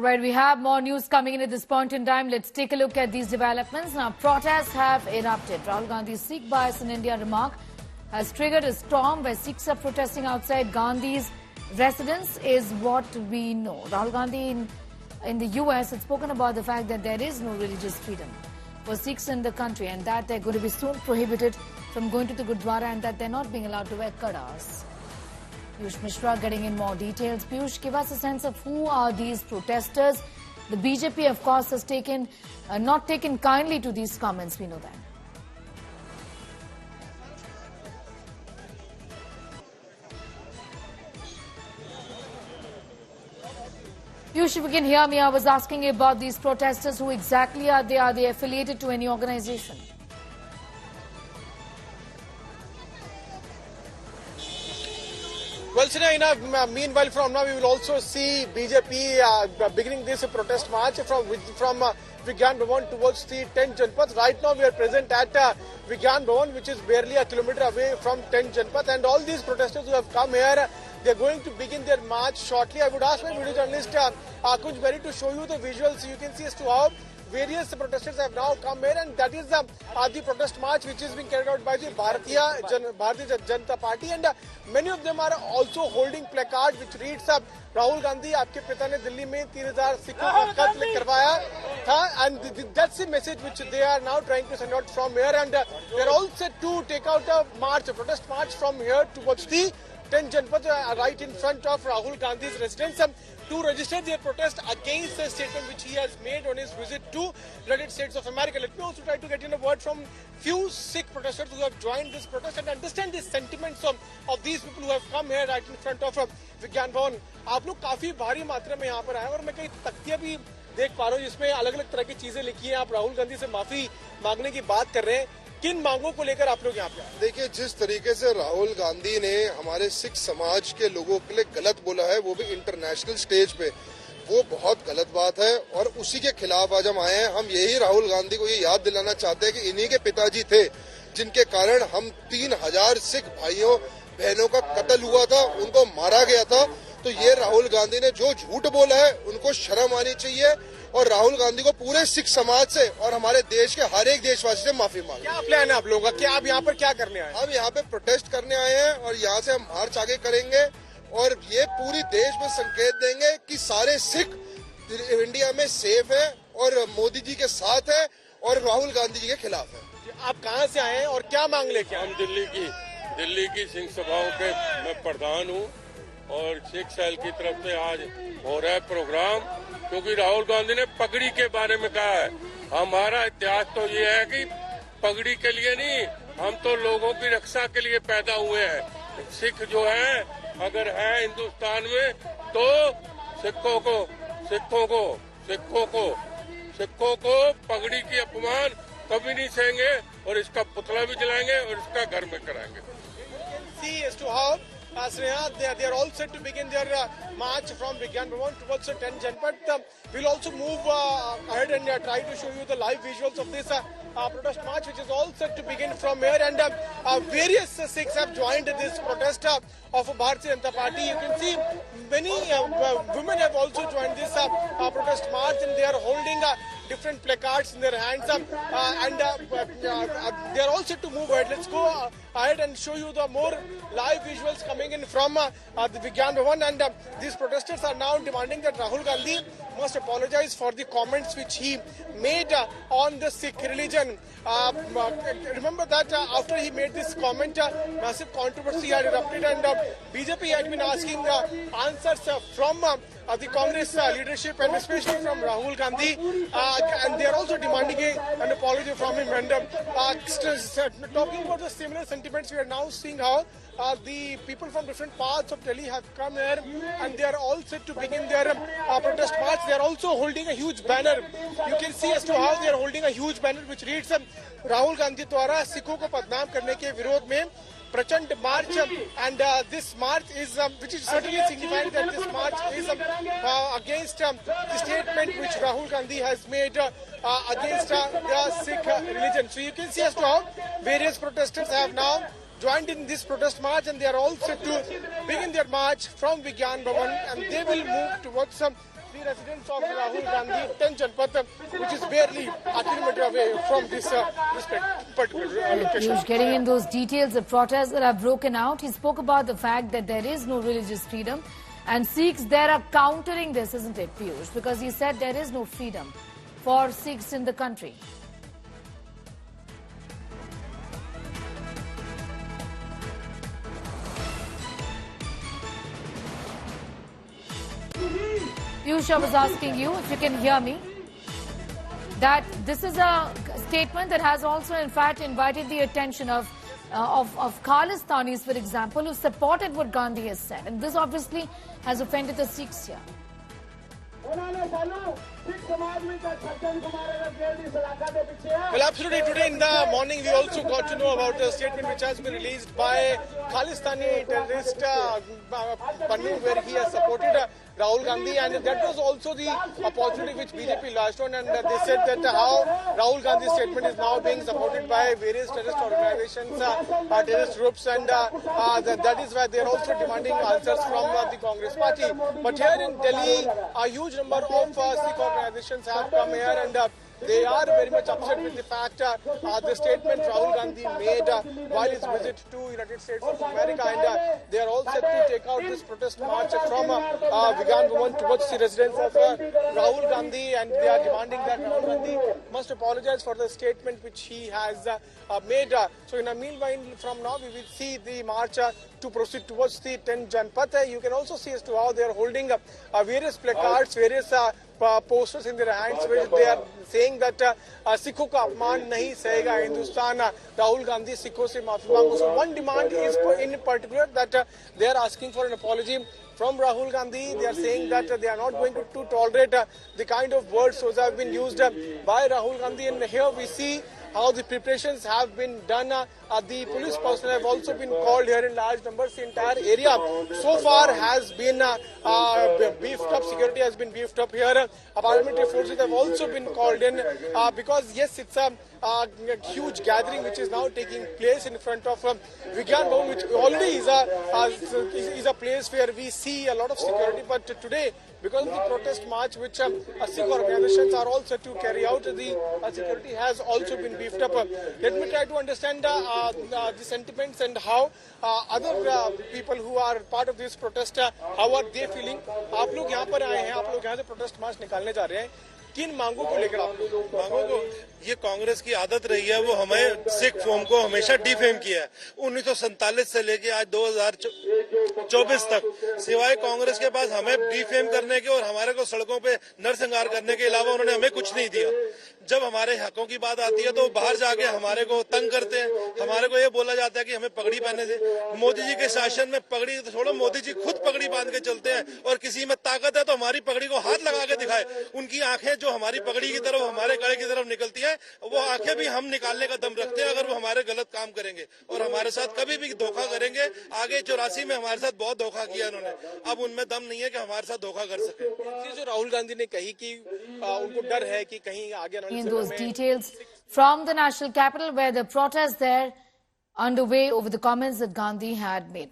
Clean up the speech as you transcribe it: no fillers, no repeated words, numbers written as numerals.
All right, we have more news coming in at this point in time. Let's take a look at these developments. Now, protests have erupted. Rahul Gandhi's Sikh bias in India remark has triggered a storm where Sikhs are protesting outside Gandhi's residence is what we know. Rahul Gandhi in the US had spoken about the fact that there is no religious freedom for Sikhs in the country and that they're going to be soon prohibited from going to the Gurdwara and that they're not being allowed to wear kadars. Piyush Mishra getting in more details. Piyush, give us a sense of who are these protesters. The BJP, of course, has not taken kindly to these comments. We know that. Piyush, if you can hear me, I was asking you about these protesters. Who exactly are they? Are they affiliated to any organization? Well, Sina, meanwhile, from now we will also see BJP beginning this protest march from Vigyan Bhavan towards the 10 Janpath. Right now we are present at Vigyan Bhavan, which is barely a kilometer away from 10 Janpath. And all these protesters who have come here, they are going to begin their march shortly. I would ask my video journalist Kunj Berry to show you the visuals. You can see as to how various protesters have now come here, and that is the protest march which is being carried out by the Bharatiya Janata Party, and many of them are also holding placard which reads Rahul Gandhi, आपके पिता ने दिल्ली में 3000 सिखों का कत्ल करवाया था, and that's the message which they are now trying to send out from here, and they are all set to take out a protest march from here towards the 10 Janpath, right in front of Rahul Gandhi's residence, to register their protest against the statement which he has made on his visit to United States of America. Let me also try to get in a word from few Sikh protesters who have joined this protest and understand the sentiments of these people who have come here right in front of Vigyan Bhavan. आप लोग काफी भारी मात्रा में यहाँ पर आए और मैं कई तख्तियां भी देख पा रहा हूँ जिसमें अलग अलग तरह की चीजें लिखी हैं. आप राहुल गांधी से माफी मांगने की बात कर रहे हैं. किन मांगों को लेकर आप लोग यहाँ पे आए? देखिए, जिस तरीके से राहुल गांधी ने हमारे सिख समाज के लोगों के लिए गलत बोला है, वो भी इंटरनेशनल स्टेज पे, वो बहुत गलत बात है और उसी के खिलाफ आज हम आए हैं. हम यही राहुल गांधी को ये याद दिलाना चाहते हैं कि इन्हीं के पिताजी थे जिनके कारण हम 3000 सिख भाइयों बहनों का कत्ल हुआ था, उनको मारा गया था. तो ये राहुल गांधी ने जो झूठ बोला है उनको शर्म आनी चाहिए और राहुल गांधी को पूरे सिख समाज से और हमारे देश के हर एक देशवासी से माफी मांगे. क्या प्लान है आप लोगों का? क्या आप यहाँ पर क्या करने आए? हम यहाँ पे प्रोटेस्ट करने आए हैं और यहाँ से हम मार्च आगे करेंगे और ये पूरी देश में संकेत देंगे कि सारे सिख इंडिया में सेफ है और मोदी जी के साथ है और राहुल गांधी जी के खिलाफ है. आप कहाँ से आए हैं और क्या मांग लेके? हम दिल्ली की सिंह सभाओं के मैं प्रधान हूँ और सिख सेल की तरफ से आज हो रहा है प्रोग्राम, क्योंकि राहुल गांधी ने पगड़ी के बारे में कहा है. हमारा इतिहास तो ये है कि पगड़ी के लिए नहीं, हम तो लोगों की रक्षा के लिए पैदा हुए हैं. सिख जो है अगर है हिंदुस्तान में तो सिखों को पगड़ी की अपमान कभी नहीं सहेंगे और इसका पुतला भी जलाएंगे और इसका घर में कराएंगे. They are all set to begin their march from Vigyan Bhavan towards 10 Janpath. We'll also move ahead and try to show you the live visuals of this protest march, which is all set to begin from here. And various Sikhs have joined this protest of Bharatiya Janata Party. You can see many women have also joined this protest march, and they are holding different placards in their hands, and they are all set to move ahead. Let's go ahead and show you the more live visuals coming in from the Vigyan Bhavan, and these protesters are now demanding that Rahul Gandhi must apologize for the comments which he made on the Sikh religion. Remember that after he made this comment, massive controversy had erupted, and BJP had been asking answers from the Congress leadership and especially from Rahul Gandhi, and they are also demanding an apology from him. And talking about the similar sentiments, we are now seeing how the people from different parts of Delhi have come here, and they are all set to begin their protest march. They are also holding a huge banner. You can see as to how they are holding a huge banner which reads Rahul Gandhi द्वारा सिखों को बदनाम करने के विरोध में प्रचंड march, and this march is which is certainly signifying that this march is against the statement which Rahul Gandhi has made against the Sikh religion. So you can see as to how various protesters have now joined in this protest march, and they are all set to begin their march from Vigyan Bhavan, and they will move towards the residence of Rahul Gandhi, 10 Janpat, which is barely a kilometer away from this particular location. Piyush, getting in those details of protests that have broken out, he spoke about the fact that there is no religious freedom, and Sikhs there are countering this, isn't it, Piyush? Because he said there is no freedom for Sikhs in the country. Piyush, I was asking you, if you can hear me, that this is a statement that has also, in fact, invited the attention of Khalistanis, for example, who supported what Gandhi has said. And this obviously has offended the Sikhs here. Well, absolutely. Today in the morning, we also got to know about a statement which has been released by Khalistani terrorist Pannu, where he has supported Rahul Gandhi, and that was also the opportunity which BJP latched on, and they said that how Rahul Gandhi's statement is now being supported by various terrorist organizations, terrorist groups, and that is why they are also demanding answers from the Congress party. But here in Delhi, a huge number of Sikh organizations have come here, and they are very much upset with the fact the statement Rahul Gandhi made while his visit to United States of America, and they are all set to take out this protest march from Vigyan Bhavan towards the residence of Rahul Gandhi, and they are demanding that Rahul Gandhi must apologize for the statement which he has made. So in a meanwhile, from now we will see the march to proceed towards the 10 Janpat. You can also see as to how they are holding various placards, various posters in their hands, where they are saying that Sikhon ka apman nahi sahega Hindustan, Rahul Gandhi Sikhon se maafi mango. So one demand is in particular that they are asking for an apology from Rahul Gandhi. They are saying that they are not going to tolerate the kind of words which have been used by Rahul Gandhi. And here we see how the preparations have been done. The police personnel have also been called here in large numbers. The entire area so far has been beefed up. Security has been beefed up here. Paramilitary forces have also been called in because yes, it's a huge gathering which is now taking place in front of Vigyan Bhavan, which already is a place where we see a lot of security. But today, because of the protest march which Sikh organizations are all set to carry out, the security has also been beefed up. Let me try to understand the sentiments and how other people who are part of this protest, how are they feeling. आप लोग यहाँ पर आए हैं, आप लोग यहाँ से protest march निकालने जा रहे हैं, किन मांगों को लेकर आप मांगों को ये कांग्रेस की आदत रही है, वो हमें सिख कौम को हमेशा डिफेम किया है। 1947 से लेके आज 2024 तक सिवाय कांग्रेस के पास हमें डिफेम करने के और हमारे को सड़कों पे नरसंहार करने के अलावा उन्होंने हमें कुछ नहीं दिया। जब हमारे हकों की बात आती है तो बाहर जाके हमारे को तंग करते हैं। हमारे को ये बोला जाता है कि हमें पगड़ी पहनने से। मोदी जी के शासन में पगड़ी तो छोड़ो, मोदी जी खुद पगड़ी बांध के चलते हैं, और किसी में ताकत है तो हमारी पगड़ी को हाथ लगा के दिखाए। उनकी आंखें जो हमारी पगड़ी की तरफ, हमारे गले की तरफ निकलती है, वो आंखें भी हम निकालने का दम रखते हैं अगर वो हमारे गलत काम करेंगे और हमारे साथ कभी भी धोखा करेंगे। आगे 84 में हमारे साथ बहुत धोखा किया इन्होंने, अब उनमें दम नहीं है कि हमारे साथ धोखा कर सके। जो राहुल गांधी ने कही कि उनको डर है कि कहीं आगे in those details from the national capital, where the protests there underway over the comments that Gandhi had made.